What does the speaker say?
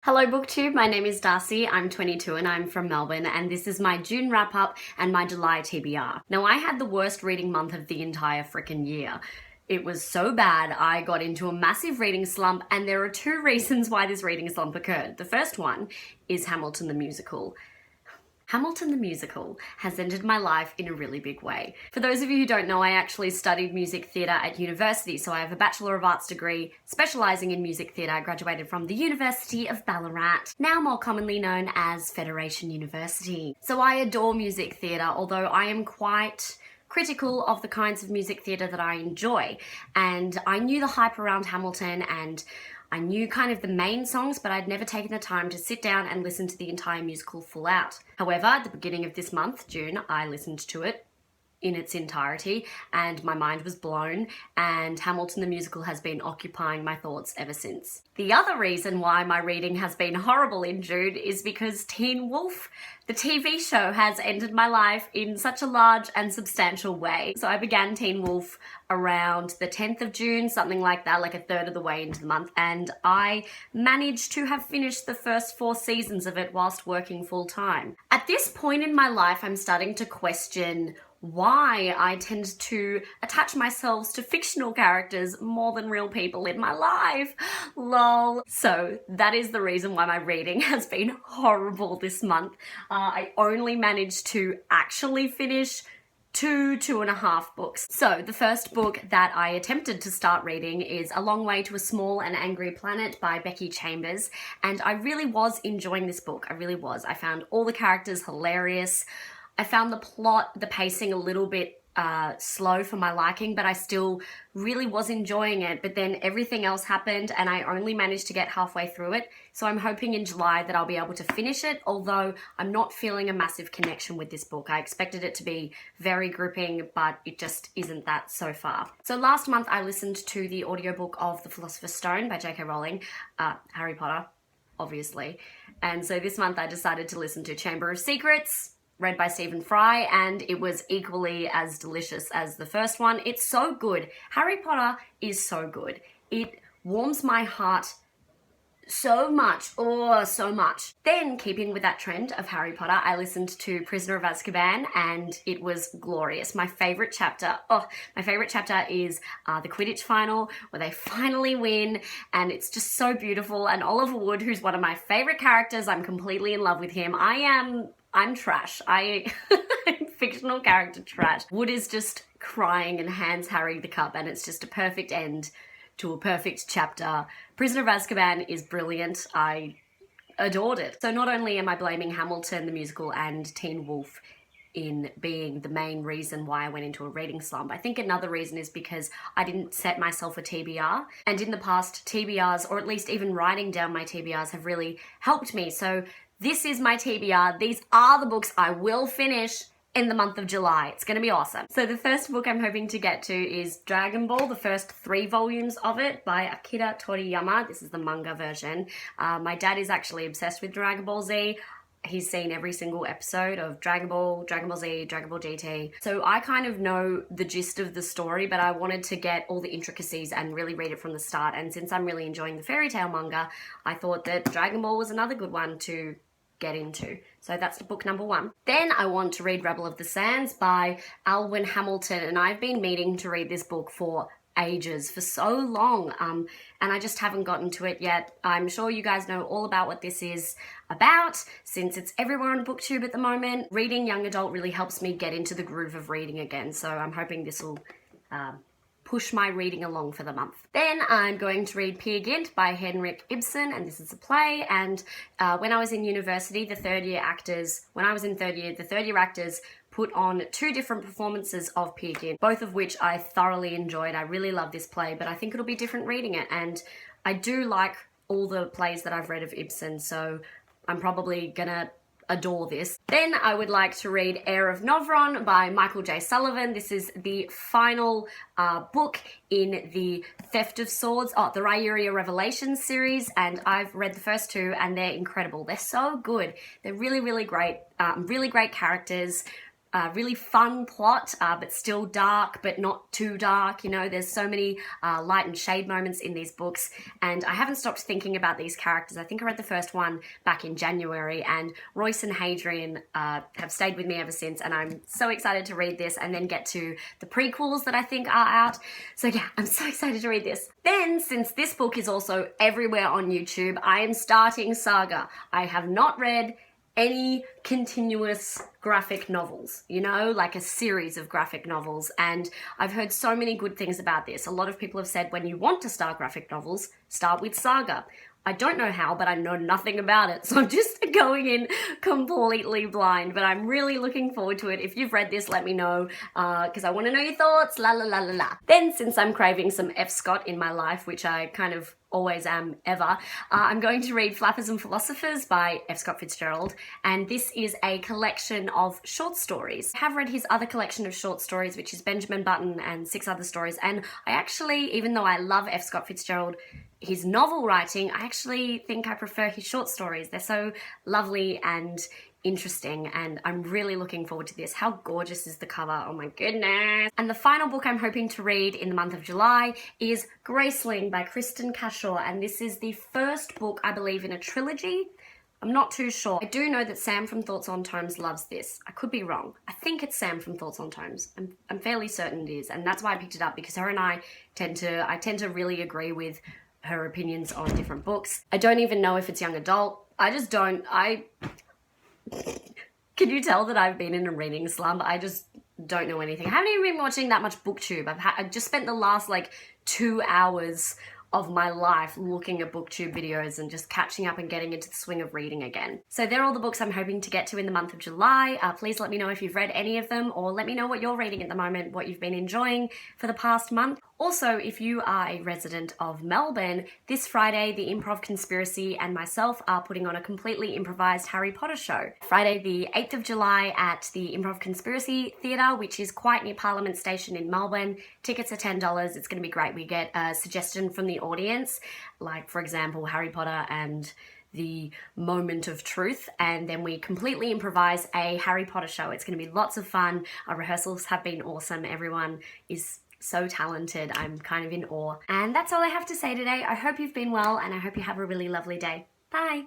Hello BookTube, my name is Darcy, I'm 22 and I'm from Melbourne, and this is my June wrap-up and my July TBR. Now, I had the worst reading month of the entire frickin' year. It was so bad, I got into a massive reading slump, and there are two reasons why this reading slump occurred. The first one is Hamilton the Musical. Hamilton the Musical has entered my life in a really big way. For those of you who don't know, I actually studied music theatre at university, so I have a Bachelor of Arts degree specialising in music theatre. I graduated from the University of Ballarat, now more commonly known as Federation University. So I adore music theatre, although I am quite critical of the kinds of music theatre that I enjoy. And I knew the hype around Hamilton, and I knew kind of the main songs, but I'd never taken the time to sit down and listen to the entire musical full out. However, at the beginning of this month, June, I listened to it in its entirety and my mind was blown, and Hamilton the Musical has been occupying my thoughts ever since. The other reason why my reading has been horrible in June is because Teen Wolf, the TV show, has entered my life in such a large and substantial way. So I began Teen Wolf around the 10th of June, something like that, like a third of the way into the month, and I managed to have finished the first 4 seasons of it whilst working full time. At this point in my life, I'm starting to question why I tend to attach myself to fictional characters more than real people in my life. Lol. So that is the reason why my reading has been horrible this month. I only managed to actually finish 2.5 books. So the first book that I attempted to start reading is A Long Way to a Small and Angry Planet by Becky Chambers, and I really was enjoying this book. I really was. I found all the characters hilarious. I found the plot, the pacing a little bit slow for my liking, but I still really was enjoying it. But then everything else happened and I only managed to get halfway through it. So I'm hoping in July that I'll be able to finish it, although I'm not feeling a massive connection with this book. I expected it to be very gripping, but it just isn't that so far. So last month I listened to the audiobook of The Philosopher's Stone by J.K. Rowling, Harry Potter, obviously. And so this month I decided to listen to Chamber of Secrets, read by Stephen Fry, and it was equally as delicious as the first one. It's so good. Harry Potter is so good. It warms my heart so much. Oh, so much. Then, keeping with that trend of Harry Potter, I listened to Prisoner of Azkaban, and it was glorious. My favourite chapter is the Quidditch final, where they finally win, and it's just so beautiful. And Oliver Wood, who's one of my favourite characters, I'm completely in love with him. I'm trash. I'm fictional character trash. Wood is just crying and hands Harry the cup, and it's just a perfect end to a perfect chapter. Prisoner of Azkaban is brilliant. I adored it. So not only am I blaming Hamilton the Musical and Teen Wolf in being the main reason why I went into a reading slump, I think another reason is because I didn't set myself a TBR. And in the past, TBRs, or at least even writing down my TBRs, have really helped me. So this is my TBR. These are the books I will finish in the month of July. It's going to be awesome. So the first book I'm hoping to get to is Dragon Ball, the first 3 volumes of it by Akira Toriyama. This is the manga version. My dad is actually obsessed with Dragon Ball Z. He's seen every single episode of Dragon Ball, Dragon Ball Z, Dragon Ball GT. So I kind of know the gist of the story, but I wanted to get all the intricacies and really read it from the start. And since I'm really enjoying the fairy tale manga, I thought that Dragon Ball was another good one to get into. So that's the book number 1. Then I want to read Rebel of the Sands by Alwyn Hamilton, and I've been meaning to read this book for ages, for so long, and I just haven't gotten to it yet. I'm sure you guys know all about what this is about, since it's everywhere on BookTube at the moment. Reading young adult really helps me get into the groove of reading again, so I'm hoping this will push my reading along for the month. Then I'm going to read Peer Gynt by Henrik Ibsen, and this is a play. And when I was in university, the third year actors put on 2 different performances of Peer Gynt, both of which I thoroughly enjoyed. I really love this play, but I think it'll be different reading it. And I do like all the plays that I've read of Ibsen, so I'm probably gonna adore this. Then I would like to read Heir of Novron by Michael J. Sullivan. This is the final book in the Theft of Swords, the Rhaeria Revelations series, and I've read the first 2 and they're incredible. They're so good. They're really, really great. Really great characters, really fun plot, but still dark, but not too dark. You know, there's so many light and shade moments in these books, and I haven't stopped thinking about these characters. I think I read the first one back in January, and Royce and Hadrian have stayed with me ever since, and I'm so excited to read this and then get to the prequels that I think are out. So yeah, I'm so excited to read this. Then, since this book is also everywhere on YouTube, I am starting Saga. I have not read any continuous graphic novels, you know, like a series of graphic novels, and I've heard so many good things about this. A lot of people have said when you want to start graphic novels, start with Saga. I don't know how, but I know nothing about it, so I'm just going in completely blind, but I'm really looking forward to it. If you've read this, let me know, because I want to know your thoughts, la la la la la. Then, since I'm craving some F. Scott in my life, which I kind of always am ever, I'm going to read Flappers and Philosophers by F. Scott Fitzgerald, and this is a collection of short stories. I have read his other collection of short stories, which is Benjamin Button and 6 Other Stories, and I actually, even though I love F. Scott Fitzgerald, his novel writing, I actually think I prefer his short stories. They're so lovely and interesting, and I'm really looking forward to this. How gorgeous is the cover? Oh my goodness. And the final book I'm hoping to read in the month of July is Graceling by Kristen Cashaw, and this is the first book, I believe, in a trilogy. I'm not too sure. I do know that Sam from Thoughts on Tomes loves this. I could be wrong. I think it's Sam from Thoughts on Tomes. I'm fairly certain it is, and that's why I picked it up, because her and I tend to really agree with her opinions on different books. I don't even know if it's young adult. I just don't. Can you tell that I've been in a reading slump? I just don't know anything. I haven't even been watching that much BookTube. I've just spent the last like 2 hours of my life looking at BookTube videos and just catching up and getting into the swing of reading again. So they're all the books I'm hoping to get to in the month of July. Please let me know if you've read any of them, or let me know what you're reading at the moment, what you've been enjoying for the past month. Also, if you are a resident of Melbourne, this Friday, the Improv Conspiracy and myself are putting on a completely improvised Harry Potter show. Friday, the 8th of July at the Improv Conspiracy Theatre, which is quite near Parliament Station in Melbourne. Tickets are $10. It's going to be great. We get a suggestion from the audience, like, for example, Harry Potter and the moment of truth, and then we completely improvise a Harry Potter show. It's going to be lots of fun. Our rehearsals have been awesome. Everyone is so talented. I'm kind of in awe. And that's all I have to say today. I hope you've been well, and I hope you have a really lovely day. Bye.